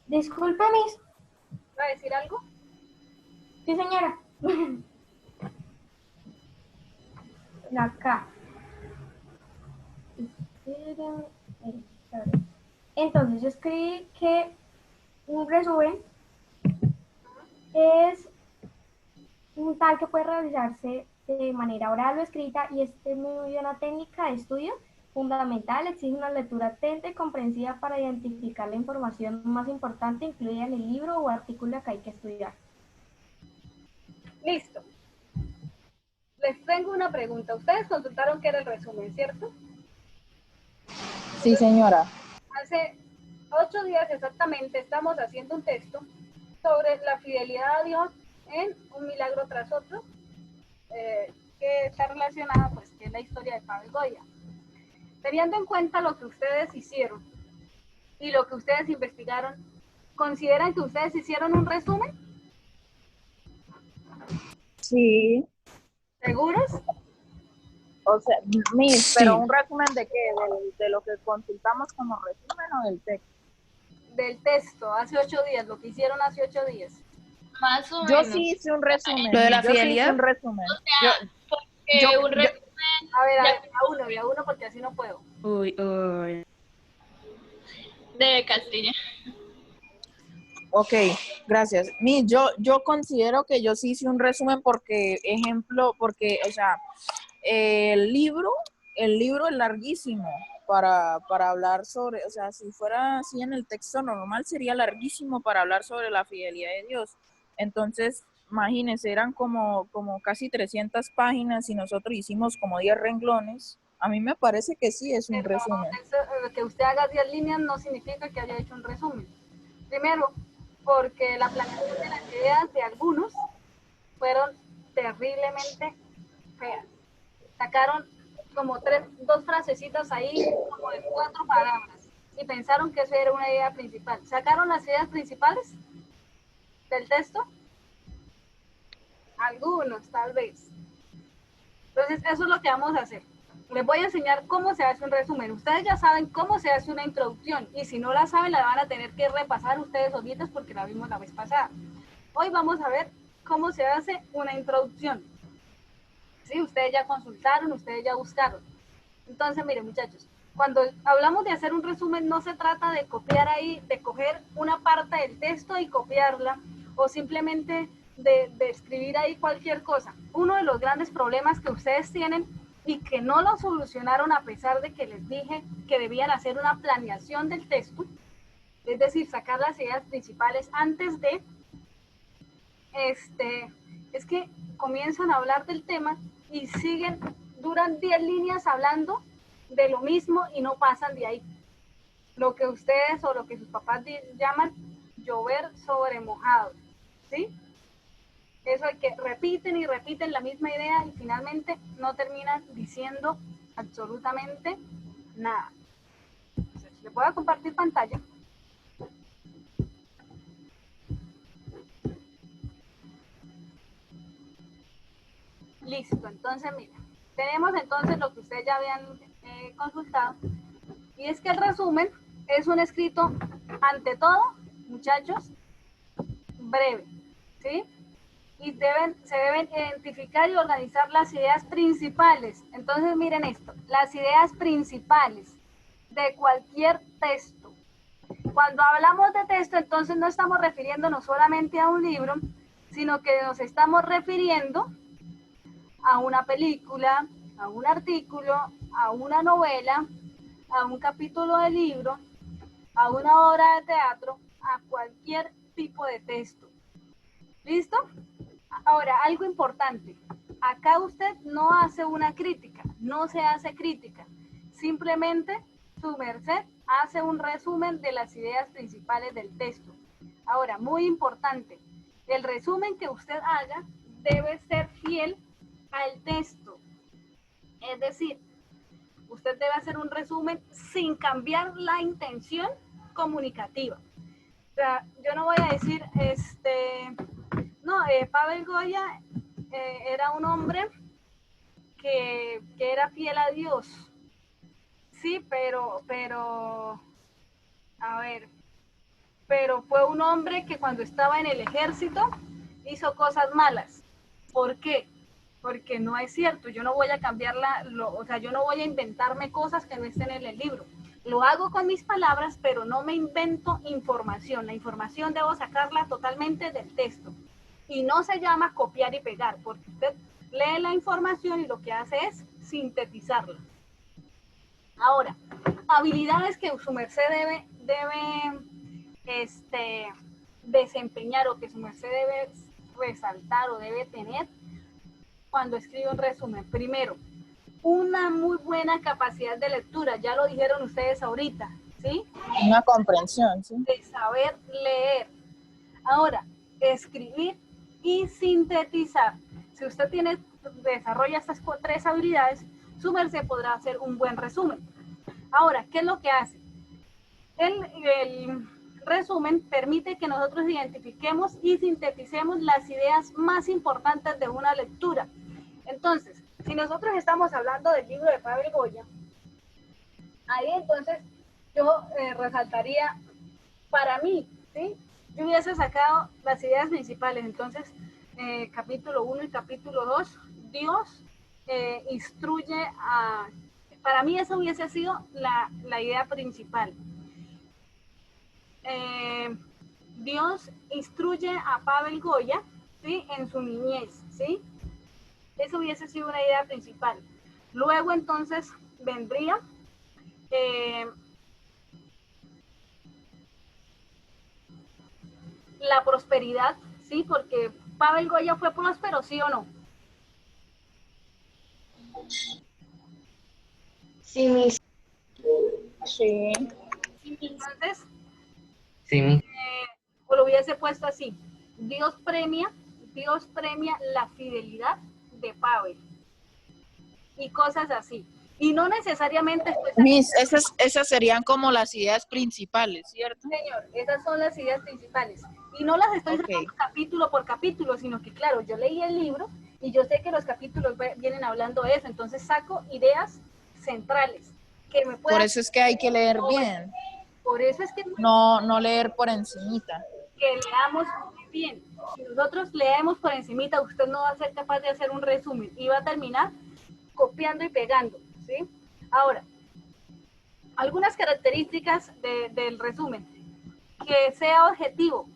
Disculpe, mis. ¿Va a decir algo? Sí, señora. Acá. Entonces, yo escribí que un resumen es un tal que puede realizarse de manera oral o escrita y este es muy una técnica de estudio fundamental, exige una lectura atenta y comprensiva para identificar la información más importante incluida en el libro o artículo que hay que estudiar. Listo. Les tengo una pregunta. Ustedes consultaron qué era el resumen, ¿cierto? Sí, señora. Hace 8 días exactamente estamos haciendo un texto sobre la fidelidad a Dios en un milagro tras otro, que está relacionada, pues, que es la historia de Pavel Goya. Teniendo en cuenta lo que ustedes hicieron y lo que ustedes investigaron, ¿consideran que ustedes hicieron un resumen? Sí. ¿Seguros? O sea, pero Sí. un resumen de qué, de lo que consultamos como resumen o del texto. Del texto, hace 8 días, lo que hicieron hace 8 días. Más o Yo menos. sí hice un resumen, Lo de la yo sí hice un fidelidad. resumen. O sea, Yo, porque un yo, resumen, A ver, ya de a uno, porque así no puedo. Uy, uy. de Castilla. ok, gracias. Yo considero que yo sí hice un resumen porque, ejemplo, porque, o sea, el libro, el libro es larguísimo para hablar sobre, o sea, si fuera así en el texto normal sería larguísimo para hablar sobre la fidelidad de Dios. Entonces, imagínense, eran como casi 300 páginas y nosotros hicimos como 10 renglones. A mí me parece que sí es un Pero resumen. eso, que usted haga 10 líneas no significa que haya hecho un resumen. Primero, porque la planeación de las ideas de algunos fueron terriblemente feas. Sacaron como dos frasecitas ahí, como de 4 palabras, y pensaron que eso era una idea principal. ¿Sacaron las ideas principales del texto? Algunos, tal vez. Entonces, eso es lo que vamos a hacer. Les voy a enseñar cómo se hace un resumen. Ustedes ya saben cómo se hace una introducción y si no la saben la van a tener que repasar ustedes solitos porque la vimos la vez pasada. Hoy vamos a ver cómo se hace una introducción. Sí, ustedes ya consultaron, ustedes ya buscaron. Entonces, miren muchachos, cuando hablamos de hacer un resumen no se trata de copiar ahí, de coger una parte del texto y copiarla o simplemente de escribir ahí cualquier cosa. Uno de los grandes problemas que ustedes tienen y que no lo solucionaron a pesar de que les dije que debían hacer una planeación del texto, es decir, sacar las ideas principales antes de, es que comienzan a hablar del tema y siguen, duran 10 líneas hablando de lo mismo y no pasan de ahí. Lo que ustedes o lo que sus papás llaman llover sobre mojado, ¿sí? Eso es que repiten y repiten la misma idea y finalmente no terminan diciendo absolutamente nada. Entonces, les voy a compartir pantalla. Listo, entonces mira, tenemos entonces lo que ustedes ya habían consultado y es que el resumen es un escrito, ante todo, muchachos, breve, ¿sí? Y se deben identificar y organizar las ideas principales. Entonces miren esto, las ideas principales de cualquier texto. Cuando hablamos de texto, entonces no estamos refiriéndonos solamente a un libro, sino que nos estamos refiriendo a una película, a un artículo, a una novela, a un capítulo de libro, a una obra de teatro, a cualquier tipo de texto. ¿Listo? Ahora, algo importante. Acá usted no hace una crítica, no se hace crítica. Simplemente su merced hace un resumen de las ideas principales del texto. Ahora, muy importante, el resumen que usted haga debe ser fiel al texto. Es decir, usted debe hacer un resumen sin cambiar la intención comunicativa. O sea, yo no voy a decir, no, Pavel Goya era un hombre que era fiel a Dios. Sí, pero, a ver, pero fue un hombre que cuando estaba en el ejército hizo cosas malas. ¿Por qué? Porque no es cierto, yo no voy a cambiarla, o sea, yo no voy a inventarme cosas que no estén en el libro. Lo hago con mis palabras, pero no me invento información. La información debo sacarla totalmente del texto. Y no se llama copiar y pegar, porque usted lee la información y lo que hace es sintetizarla. Ahora, habilidades que su merced debe desempeñar, o que su merced debe resaltar o debe tener cuando escribe un resumen. Primero, una muy buena capacidad de lectura, ya lo dijeron ustedes ahorita, ¿sí? Una comprensión, ¿sí? De saber leer. Ahora, escribir y sintetizar. Si usted desarrolla estas tres habilidades, su merced podrá hacer un buen resumen. Ahora, ¿qué es lo que hace? El resumen permite que nosotros identifiquemos y sinteticemos las ideas más importantes de una lectura. Entonces, si nosotros estamos hablando del libro de Pavel Goya, ahí entonces yo resaltaría, para mí, ¿sí? Yo hubiese sacado las ideas principales. Entonces, capítulo 1 y capítulo 2, Dios instruye a... Para mí esa hubiese sido la idea principal. Dios instruye a Pavel Goya, ¿sí? En su niñez, ¿sí? Eso hubiese sido una idea principal. Luego entonces vendría la prosperidad, ¿sí? Porque Pavel Goya fue próspero, ¿sí o no? Sí, mis. Sí. Entonces, Sí, mis. o lo hubiese puesto así: Dios premia la fidelidad de Pavel. Y cosas así. Y no necesariamente... Miss, esas serían como las ideas principales, ¿cierto? Señor, esas son las ideas principales. Y no las estoy sacando capítulo por capítulo, sino que, claro, yo leí el libro y yo sé que los capítulos vienen hablando de eso, entonces saco ideas centrales que me puedan... Por eso es que hay que leer bien. Por eso es que no leer por encimita. Que leamos muy bien. Si nosotros leemos por encimita, usted no va a ser capaz de hacer un resumen y va a terminar copiando y pegando, ¿sí? Ahora, algunas características del resumen. Que sea objetivo.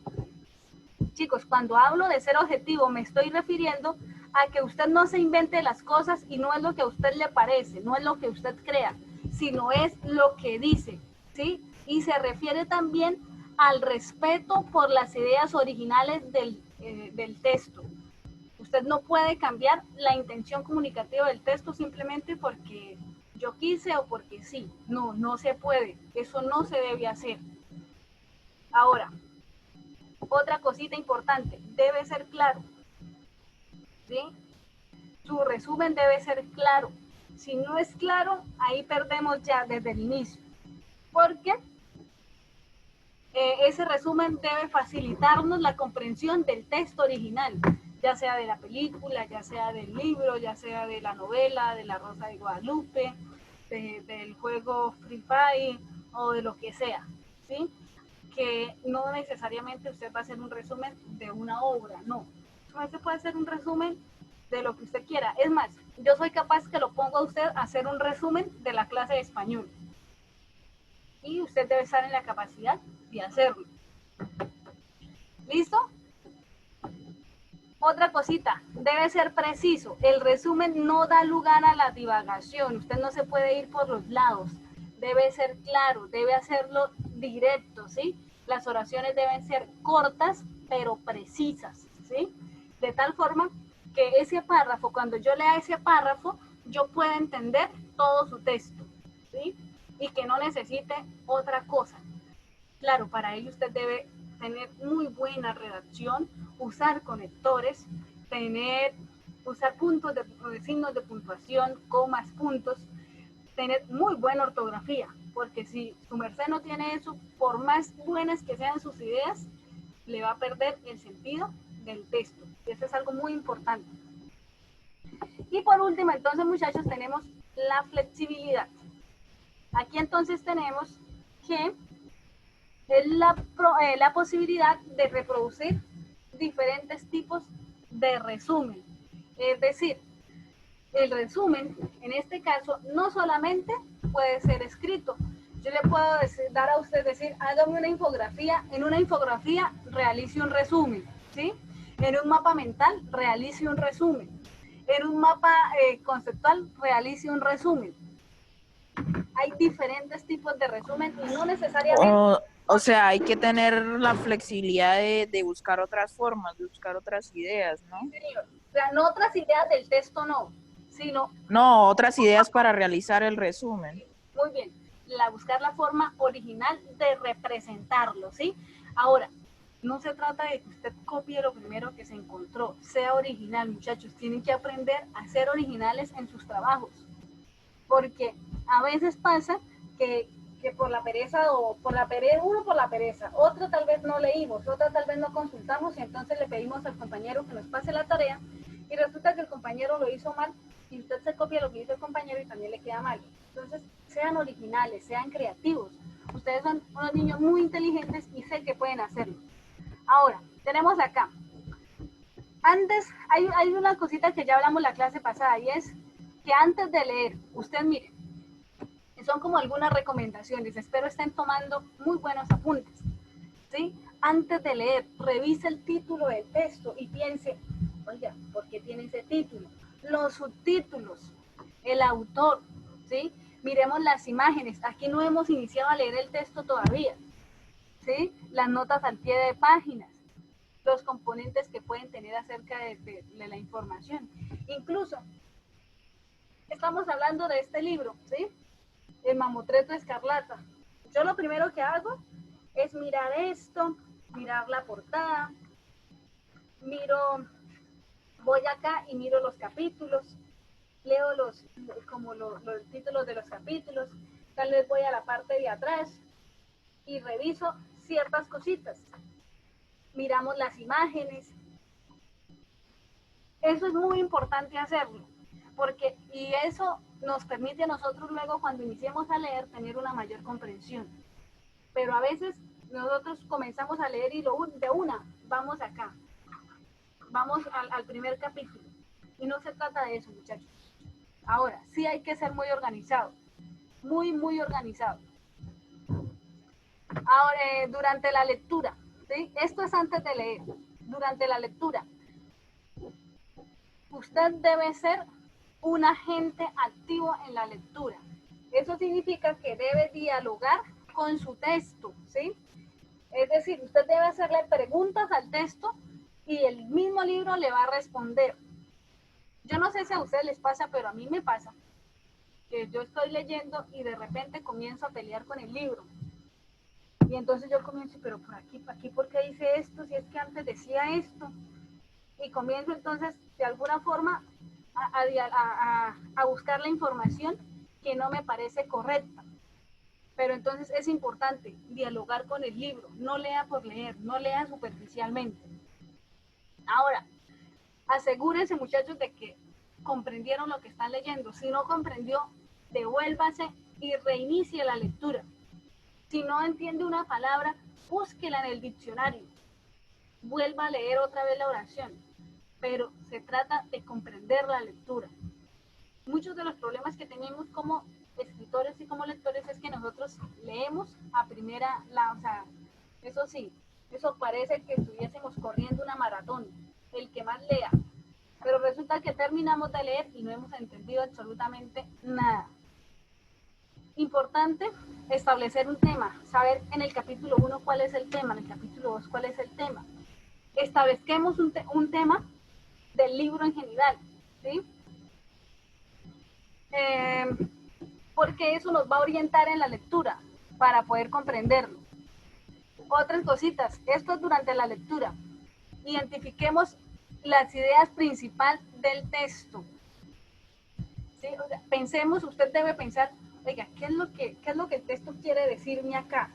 Chicos, cuando hablo de ser objetivo, me estoy refiriendo a que usted no se invente las cosas y no es lo que a usted le parece, no es lo que usted crea, sino es lo que dice, ¿sí? Y se refiere también al respeto por las ideas originales del texto. Usted no puede cambiar la intención comunicativa del texto simplemente porque yo quise o porque sí. No, no se puede. Eso no se debe hacer. Ahora, otra cosita importante, debe ser claro, ¿sí? Su resumen debe ser claro. Si no es claro, ahí perdemos ya desde el inicio, porque ese resumen debe facilitarnos la comprensión del texto original, ya sea de la película, ya sea del libro, ya sea de la novela, de La Rosa de Guadalupe, del juego Free Fire o de lo que sea, ¿sí? Que no necesariamente usted va a hacer un resumen de una obra, no. Usted puede hacer un resumen de lo que usted quiera. Es más, yo soy capaz que lo ponga a usted a hacer un resumen de la clase de español. Y usted debe estar en la capacidad de hacerlo. ¿Listo? Otra cosita, debe ser preciso. El resumen no da lugar a la divagación. Usted no se puede ir por los lados. Debe ser claro, debe hacerlo directo, ¿sí? Las oraciones deben ser cortas, pero precisas, ¿sí? De tal forma que ese párrafo, cuando yo lea ese párrafo, yo pueda entender todo su texto, ¿sí? Y que no necesite otra cosa. Claro, para ello usted debe tener muy buena redacción, usar conectores, usar signos de puntuación, comas, puntos, tener muy buena ortografía, porque si su merced no tiene eso, por más buenas que sean sus ideas, le va a perder el sentido del texto. Y eso es algo muy importante. Y por último, entonces, muchachos, tenemos la flexibilidad. Aquí entonces tenemos que es la posibilidad de reproducir diferentes tipos de resumen. Es decir, el resumen, en este caso, no solamente puede ser escrito. Yo le puedo dar a usted, decir, hágame una infografía. En una infografía realice un resumen, ¿sí? En un mapa mental realice un resumen. En un mapa conceptual realice un resumen. Hay diferentes tipos de resumen y no necesariamente... O sea, hay que tener la flexibilidad de buscar otras formas, de buscar otras ideas, ¿no? Sí, señor. O sea, no otras ideas del texto, no, sino... No, otras ideas para realizar el resumen. Muy bien, buscar la forma original de representarlo, ¿sí? Ahora, no se trata de que usted copie lo primero que se encontró, sea original, muchachos, tienen que aprender a ser originales en sus trabajos, porque a veces pasa que por la pereza o por la pereza, otro tal vez no leímos, otra tal vez no consultamos y entonces le pedimos al compañero que nos pase la tarea y resulta que el compañero lo hizo mal y usted se copia lo que hizo el compañero y también le queda mal. Entonces, sean originales, sean creativos. Ustedes son unos niños muy inteligentes y sé que pueden hacerlo. Ahora, tenemos acá. Antes, hay una cosita que ya hablamos la clase pasada y es que antes de leer, usted mire, son como algunas recomendaciones, espero estén tomando muy buenos apuntes, ¿sí? Antes de leer, revise el título del texto y piense, oiga, ¿por qué tiene ese título? Los subtítulos, el autor, ¿sí? Miremos las imágenes, aquí no hemos iniciado a leer el texto todavía, ¿sí? Las notas al pie de páginas, los componentes que pueden tener acerca de la información. Incluso, estamos hablando de este libro, ¿sí? El Mamotreto Escarlata. Yo lo primero que hago es mirar esto, mirar la portada, voy acá y miro los capítulos, leo los títulos de los capítulos, tal vez voy a la parte de atrás y reviso ciertas cositas. Miramos las imágenes. Eso es muy importante hacerlo, y eso nos permite a nosotros luego cuando iniciemos a leer tener una mayor comprensión. Pero a veces nosotros comenzamos a leer y de una vamos acá, vamos al primer capítulo. Y no se trata de eso, muchachos. Ahora, sí hay que ser muy organizado, muy, muy organizado. Ahora, durante la lectura, ¿sí? Esto es antes de leer. Durante la lectura, usted debe ser un agente activo en la lectura. Eso significa que debe dialogar con su texto, ¿sí? Es decir, usted debe hacerle preguntas al texto y el mismo libro le va a responder. Yo no sé si a ustedes les pasa, pero a mí me pasa que yo estoy leyendo y de repente comienzo a pelear con el libro. Y entonces yo comienzo, pero por aquí, ¿por qué dice esto? Si es que antes decía esto. Y comienzo entonces, de alguna forma, a buscar la información que no me parece correcta. Pero entonces es importante dialogar con el libro, no lea por leer, no lea superficialmente. Ahora, asegúrense, muchachos, de que comprendieron lo que están leyendo. Si no comprendió, devuélvase y reinicie la lectura. Si no entiende una palabra, búsquela en el diccionario. Vuelva a leer otra vez la oración. Pero se trata de comprender la lectura. Muchos de los problemas que tenemos como escritores y como lectores es que nosotros leemos a primera, o sea, eso sí, eso parece que estuviésemos corriendo una maratón, el que más lea, pero resulta que terminamos de leer y no hemos entendido absolutamente nada. Importante establecer un tema, saber en el capítulo 1 cuál es el tema, en el capítulo 2 cuál es el tema. Establezcamos un tema del libro en general, ¿sí? Porque eso nos va a orientar en la lectura para poder comprenderlo. Otras cositas, esto es durante la lectura. Identifiquemos las ideas principales del texto. ¿Sí? O sea, pensemos, usted debe pensar, oiga, ¿qué es lo que el texto quiere decirme acá?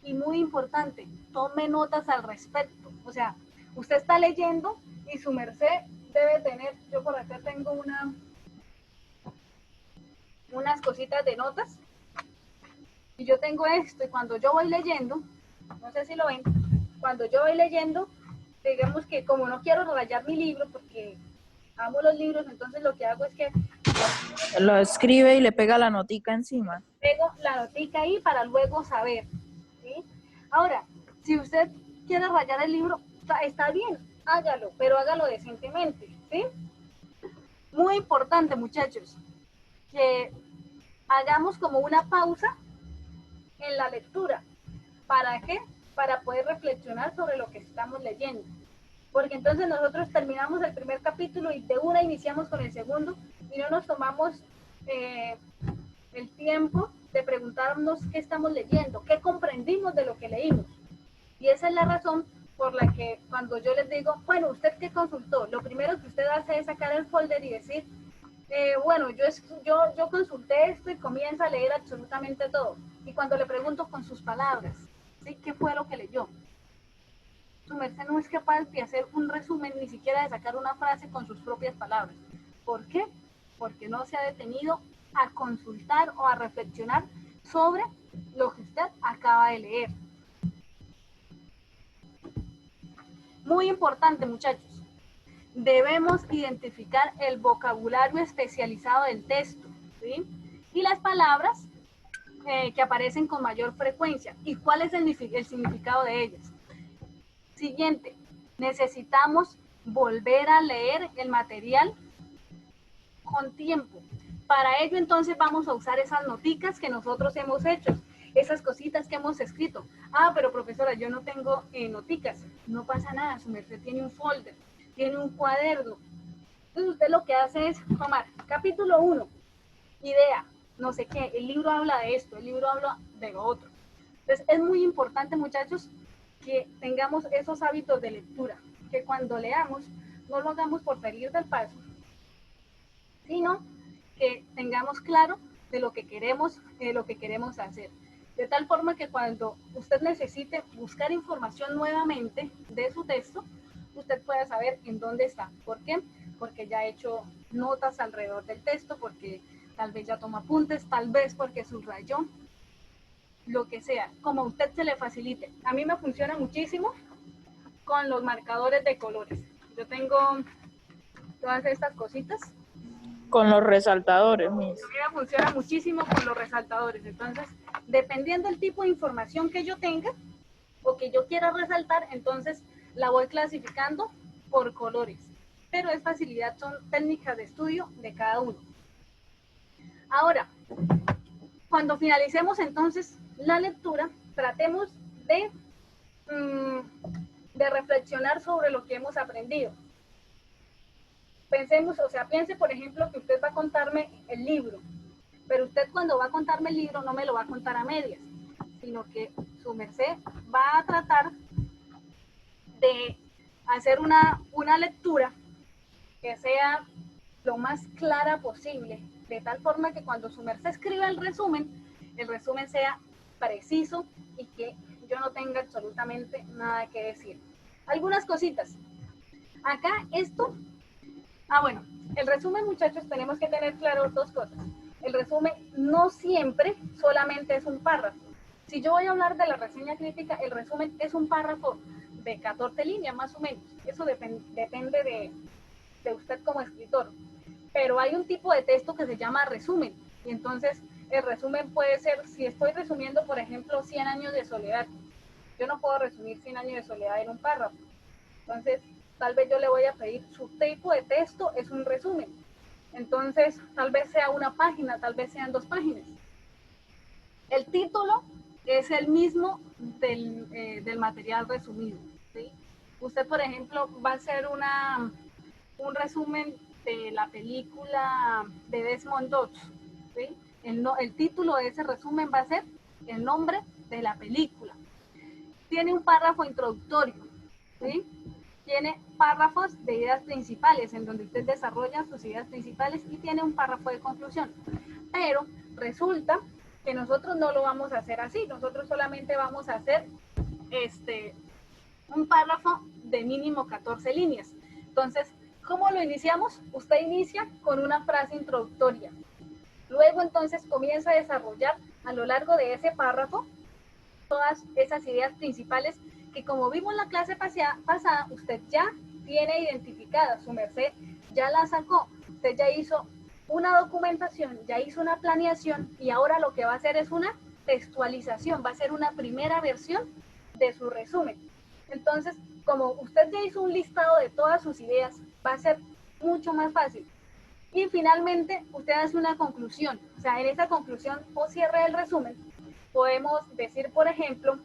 Y muy importante, tome notas al respecto. O sea, usted está leyendo y su merced debe tener, yo por acá tengo unas cositas de notas y yo tengo esto y cuando yo voy leyendo no sé si lo ven, cuando yo voy leyendo, digamos que como no quiero rayar mi libro porque amo los libros, entonces lo que hago es que Lo escribe y le pega la notica encima. pego la notica ahí para luego saber, ¿sí? Ahora, si usted quiere rayar el libro, está bien, hágalo, pero hágalo decentemente, ¿sí? Muy importante, muchachos, que hagamos como una pausa en la lectura. ¿Para qué? Para poder reflexionar sobre lo que estamos leyendo. Porque entonces nosotros terminamos el primer capítulo y de una iniciamos con el segundo y no nos tomamos el tiempo de preguntarnos qué estamos leyendo, qué comprendimos de lo que leímos. Y esa es la razón por la que cuando yo les digo, bueno, ¿usted qué consultó? Lo primero que usted hace es sacar el folder y decir, bueno, yo consulté esto y comienza a leer absolutamente todo. Y cuando le pregunto con sus palabras, ¿sí? ¿Qué fue lo que leyó? Su merced no es capaz de hacer un resumen, ni siquiera de sacar una frase con sus propias palabras. ¿Por qué? Porque no se ha detenido a consultar o a reflexionar sobre lo que usted acaba de leer. Muy importante, muchachos. Debemos identificar el vocabulario especializado del texto, ¿sí? Y las palabras que aparecen con mayor frecuencia. ¿Y cuál es el significado de ellas? Siguiente, necesitamos volver a leer el material con tiempo. Para ello, entonces, vamos a usar esas noticas que nosotros hemos hecho, esas cositas que hemos escrito. Ah, pero profesora, yo no tengo noticas. No pasa nada, su merced tiene un folder, tiene un cuaderno. Entonces, usted lo que hace es tomar capítulo 1, idea, no sé qué, el libro habla de esto, el libro habla de lo otro. Entonces, es muy importante, muchachos, que tengamos esos hábitos de lectura, que cuando leamos no lo hagamos por salir del paso, sino que tengamos claro de lo que queremos hacer. De tal forma que cuando usted necesite buscar información nuevamente de su texto, usted pueda saber en dónde está. ¿Por qué? Porque ya ha hecho notas alrededor del texto, porque tal vez ya toma apuntes, tal vez porque subrayó, lo que sea, como a usted se le facilite. A mí me funciona muchísimo con los marcadores de colores. Yo tengo todas estas cositas. Con los resaltadores, Miss. A mí me funciona muchísimo con los resaltadores. Entonces, dependiendo del tipo de información que yo tenga o que yo quiera resaltar, entonces la voy clasificando por colores. Pero es facilidad, son técnicas de estudio de cada uno. Ahora, cuando finalicemos entonces la lectura, tratemos de reflexionar sobre lo que hemos aprendido. Pensemos, o sea, piense por ejemplo que usted va a contarme el libro, pero usted cuando va a contarme el libro no me lo va a contar a medias, sino que su merced va a tratar de hacer una lectura que sea lo más clara posible, de tal forma que cuando su merced escriba el resumen sea preciso y que yo no tenga absolutamente nada que decir. Algunas cositas. Acá esto, bueno, el resumen, muchachos, tenemos que tener claro dos cosas. El resumen no siempre solamente es un párrafo. Si yo voy a hablar de la reseña crítica, el resumen es un párrafo de 14 líneas más o menos. Eso depende de usted como escritor. Pero hay un tipo de texto que se llama resumen. Y entonces el resumen puede ser, si estoy resumiendo, por ejemplo, 100 años de soledad. Yo no puedo resumir 100 años de soledad en un párrafo. Entonces, tal vez yo le voy a pedir, su tipo de texto es un resumen. Entonces, tal vez sea una página, tal vez sean 2 páginas. El título es el mismo del material resumido, ¿sí? Usted, por ejemplo, va a hacer un resumen de la película de Desmond Doss, ¿sí? El título de ese resumen va a ser el nombre de la película. Tiene un párrafo introductorio, ¿sí? Tiene párrafos de ideas principales, en donde usted desarrolla sus ideas principales, y tiene un párrafo de conclusión. Pero resulta que nosotros no lo vamos a hacer así, nosotros solamente vamos a hacer un párrafo de mínimo 14 líneas. Entonces, ¿cómo lo iniciamos? Usted inicia con una frase introductoria. Luego, entonces, comienza a desarrollar a lo largo de ese párrafo todas esas ideas principales que, como vimos en la clase pasada, usted ya tiene identificadas, su merced ya la sacó, usted ya hizo una documentación, ya hizo una planeación y ahora lo que va a hacer es una textualización, va a ser una primera versión de su resumen. Entonces, como usted ya hizo un listado de todas sus ideas, va a ser mucho más fácil. Y finalmente, usted hace una conclusión. O sea, en esa conclusión o cierre del resumen, podemos decir, por ejemplo,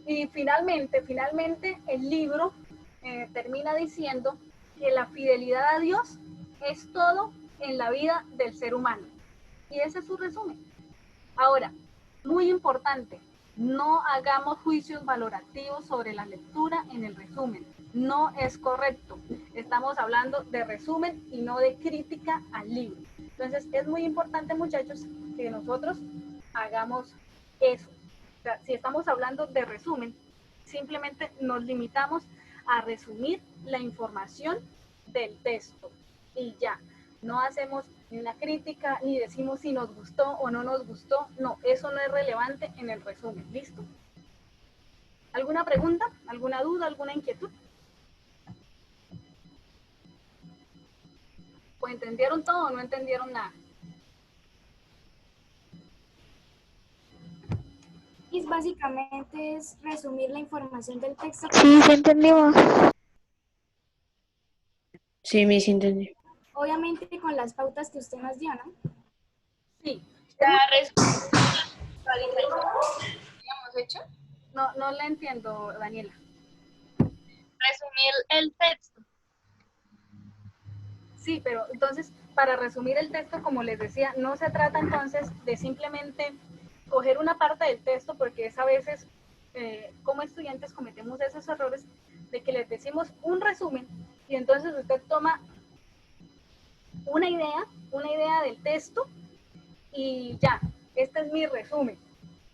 y finalmente el libro termina diciendo que la fidelidad a Dios es todo en la vida del ser humano. Y ese es su resumen. Ahora, muy importante, no hagamos juicios valorativos sobre la lectura en el resumen. No es correcto. Estamos hablando de resumen y no de crítica al libro. Entonces, es muy importante, muchachos, que nosotros hagamos eso. O sea, si estamos hablando de resumen, simplemente nos limitamos a resumir la información del texto y ya. No hacemos ni una crítica, ni decimos si nos gustó o no nos gustó. No, eso no es relevante en el resumen. ¿Listo? ¿Alguna pregunta? ¿Alguna duda? ¿Alguna inquietud? ¿O entendieron todo o no entendieron nada? Y básicamente es resumir la información del texto. Sí, sí entendimos. Sí, Miss, entendí. Obviamente con las pautas que usted nos dio, ¿no? Sí. ¿Habíamos hecho? No la entiendo, Daniela. Resumir el texto. Sí, pero entonces, para resumir el texto, como les decía, no se trata entonces de simplemente coger una parte del texto, porque es a veces, como estudiantes, cometemos esos errores de que les decimos un resumen y entonces usted toma una idea del texto y ya, este es mi resumen.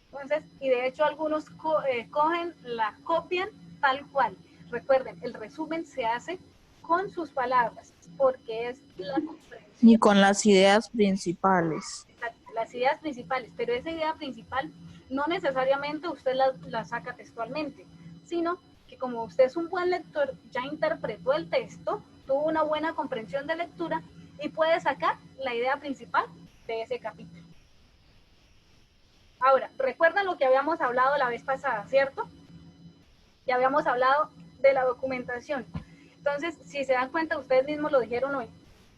Entonces, y de hecho algunos cogen, la copian tal cual. Recuerden, el resumen se hace con sus palabras, porque es la comprensión. Y con las ideas principales. Las ideas principales, pero esa idea principal no necesariamente usted la saca textualmente, sino que como usted es un buen lector, ya interpretó el texto, tuvo una buena comprensión de lectura y puede sacar la idea principal de ese capítulo. Ahora, recuerdan lo que habíamos hablado la vez pasada, ¿cierto? Ya habíamos hablado de la documentación. Entonces, si se dan cuenta, ustedes mismos lo dijeron hoy,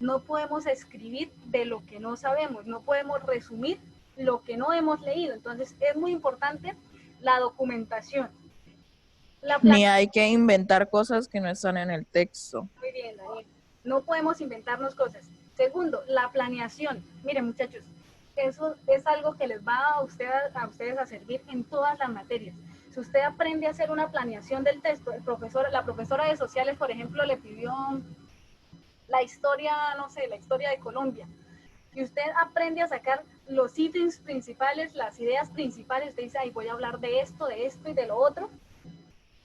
no podemos escribir de lo que no sabemos, no podemos resumir lo que no hemos leído. Entonces, es muy importante la documentación. Ni hay que inventar cosas que no están en el texto. Muy bien, Daniel. No podemos inventarnos cosas. Segundo, la planeación. Miren, muchachos, eso es algo que les va a ustedes a servir en todas las materias. Si usted aprende a hacer una planeación del texto, la profesora de sociales, por ejemplo, le pidió la historia, no sé, la historia de Colombia, y usted aprende a sacar los ítems principales, las ideas principales, usted dice, ay, voy a hablar de esto y de lo otro,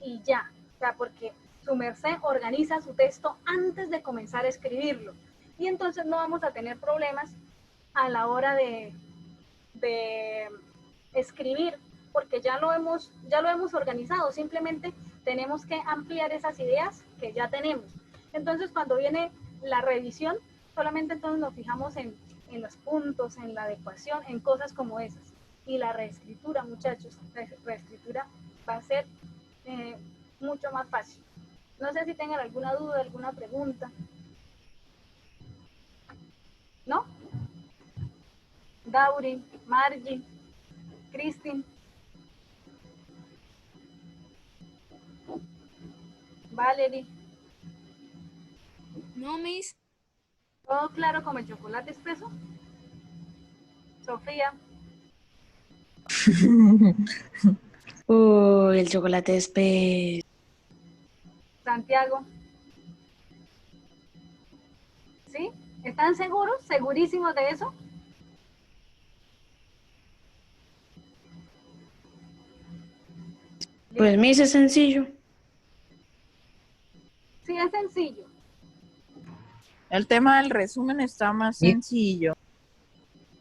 y ya, o sea, porque su merced organiza su texto antes de comenzar a escribirlo, y entonces no vamos a tener problemas a la hora de escribir, porque ya lo hemos organizado, simplemente tenemos que ampliar esas ideas que ya tenemos. Entonces, cuando viene la revisión, solamente entonces nos fijamos en los puntos, en la adecuación, en cosas como esas. Y la reescritura, muchachos, la reescritura va a ser mucho más fácil. No sé si tengan alguna duda, alguna pregunta. ¿No? Dauri, Margie, Kristin, Valerie. No, Miss. ¿Todo claro como el chocolate expreso? Sofía. El chocolate espeso. Santiago. ¿Sí? ¿Están seguros? ¿Segurísimos de eso? Pues Miss es sencillo. Sí, es sencillo. El tema del resumen está más Sí. sencillo.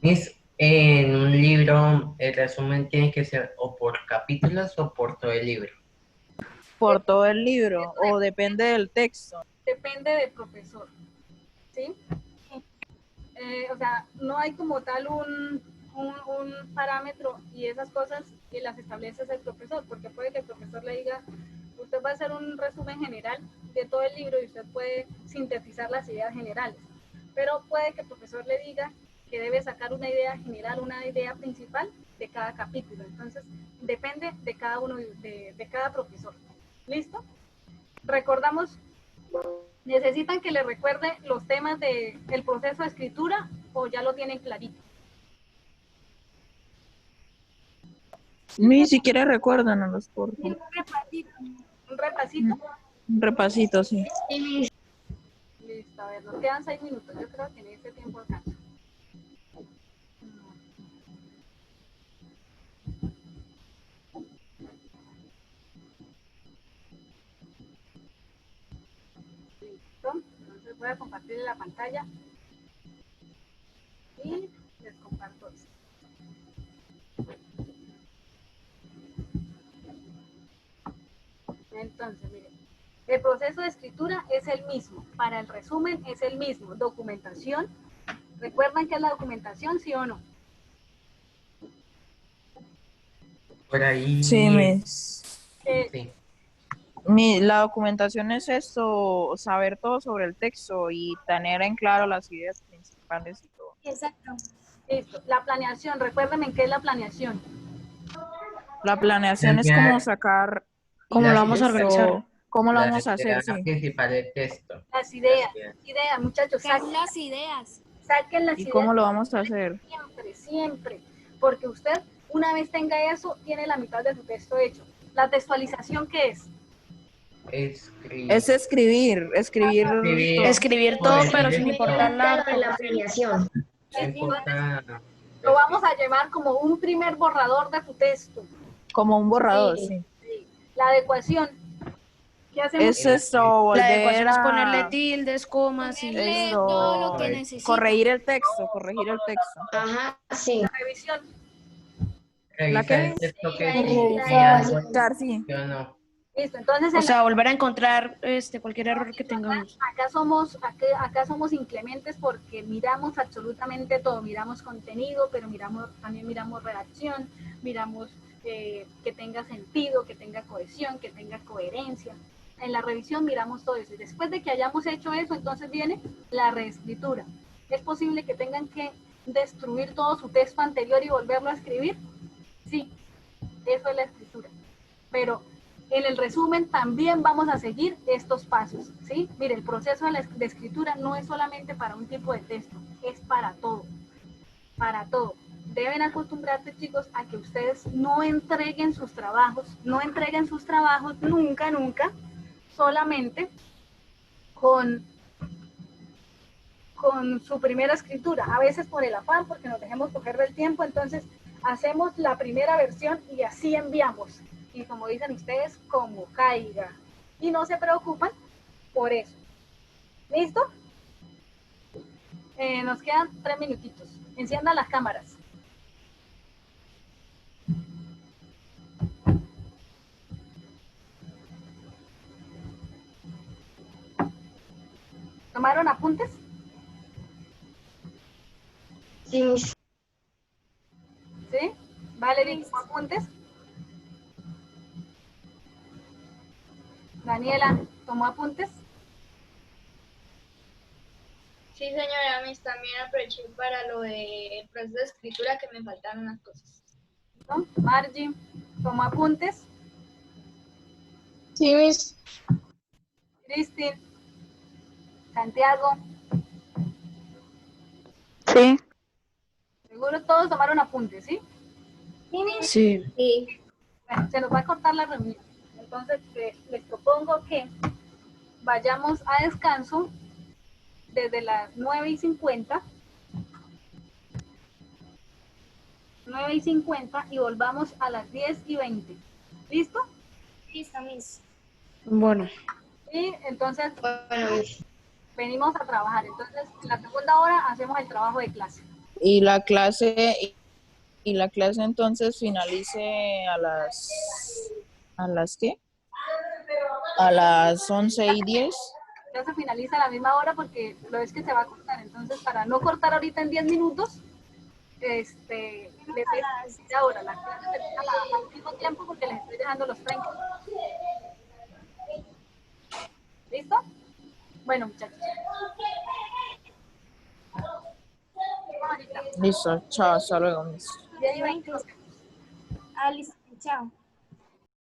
Miss, En un libro, el resumen tiene que ser o por capítulos o por todo el libro. Por todo el libro, o depende del texto. Depende del profesor, ¿sí? O sea, no hay como tal un parámetro y esas cosas que las establece el profesor, porque puede que el profesor le diga, usted va a hacer un resumen general de todo el libro y usted puede sintetizar las ideas generales, pero puede que el profesor le diga que debe sacar una idea general, una idea principal de cada capítulo. Entonces, depende de cada uno, de cada profesor. ¿Listo? Recordamos. ¿Necesitan que les recuerde los temas del proceso de escritura o ya lo tienen clarito? Ni siquiera recuerdan los por Un repasito. Un repasito. un repasito, sí. Listo, a ver, nos quedan 6 minutos. Yo creo que en este tiempo alcanza. Listo. Entonces voy a compartir la pantalla y les comparto esto. Entonces, miren, el proceso de escritura es el mismo, para el resumen es el mismo, documentación. ¿Recuerdan qué es la documentación, sí o no? Por ahí. Sí, mis. Sí. La documentación es esto, saber todo sobre el texto y tener en claro las ideas principales y todo. Exacto. Listo. La planeación, recuérdenme qué es la planeación. La planeación es Plantear como sacar ¿Cómo lo las vamos a organizar? cómo lo la vamos a hacer, idea sí. principal del texto. Las ideas, muchachos, ¿Qué son las ideas? saquen las ¿Y ideas cómo lo vamos a hacer? siempre, siempre, porque usted una vez tenga eso, tiene la mitad de su texto hecho. ¿La textualización qué es? Escribir. Es escribir todo. Escribir O todo, decir pero sin esto importar la De la ortografía. planeación. en poca Lo vamos a llevar como un primer borrador de tu texto. Como un borrador, Sí. sí. Sí. La adecuación. ¿Qué hacemos? Es esto, La adecuación volver es ponerle a tildes, comas y... Ponerle todo lo que Correcto. necesita. corregir el texto. Ajá, sí. La revisión. ¿La revisar el qué? texto que La si algo evaluación. Sí. o no. Listo. Entonces, O sea, volver a encontrar cualquier error que acá, tengamos. acá somos inclementes porque miramos absolutamente todo. Miramos contenido, pero también miramos redacción, miramos que tenga sentido, que tenga cohesión, que tenga coherencia. En la revisión miramos todo eso. Y después de que hayamos hecho eso, entonces viene la reescritura. ¿Es posible que tengan que destruir todo su texto anterior y volverlo a escribir? Sí, eso es la escritura. Pero en el resumen también vamos a seguir estos pasos, ¿sí? Mire, el proceso de escritura no es solamente para un tipo de texto, es para todo, para todo. Deben acostumbrarse, chicos, a que ustedes no entreguen sus trabajos nunca, nunca, solamente con su primera escritura. A veces por el afán, porque nos dejemos coger del tiempo, entonces hacemos la primera versión y así enviamos. Y como dicen ustedes, como caiga. Y no se preocupan por eso. ¿Listo? Nos quedan 3 minutitos. Enciendan las cámaras. ¿Tomaron apuntes? Sí. ¿Sí? Valerie, ¿tomó apuntes? Daniela, ¿tomó apuntes? Sí, señora Miss, también aproveché para lo del proceso de escritura que me faltaron unas cosas. ¿No? Margie, ¿tomó apuntes? Sí, Miss. Cristin, Santiago, Sí. seguro todos tomaron apuntes, ¿sí? Sí. Bueno, se nos va a cortar la reunión. Entonces, les propongo que vayamos a descanso desde las 9:50. 9:50 y volvamos a las 10:20. ¿Listo? Listo, Miss. Bueno. Y entonces Bueno, Miss. venimos a trabajar. Entonces, en la segunda hora hacemos el trabajo de clase. Y la clase, y la clase entonces finalice ¿a las qué? A las 11:10. Ya se finaliza a la misma hora porque lo es que se va a cortar. Entonces, para no cortar ahorita en 10 minutos, le pido ahora la clase termina al mismo tiempo porque les estoy dejando los 30. ¿Listo? Bueno, muchachos. Listo, chao, hasta luego, Miss. 10:20. Alice, chao.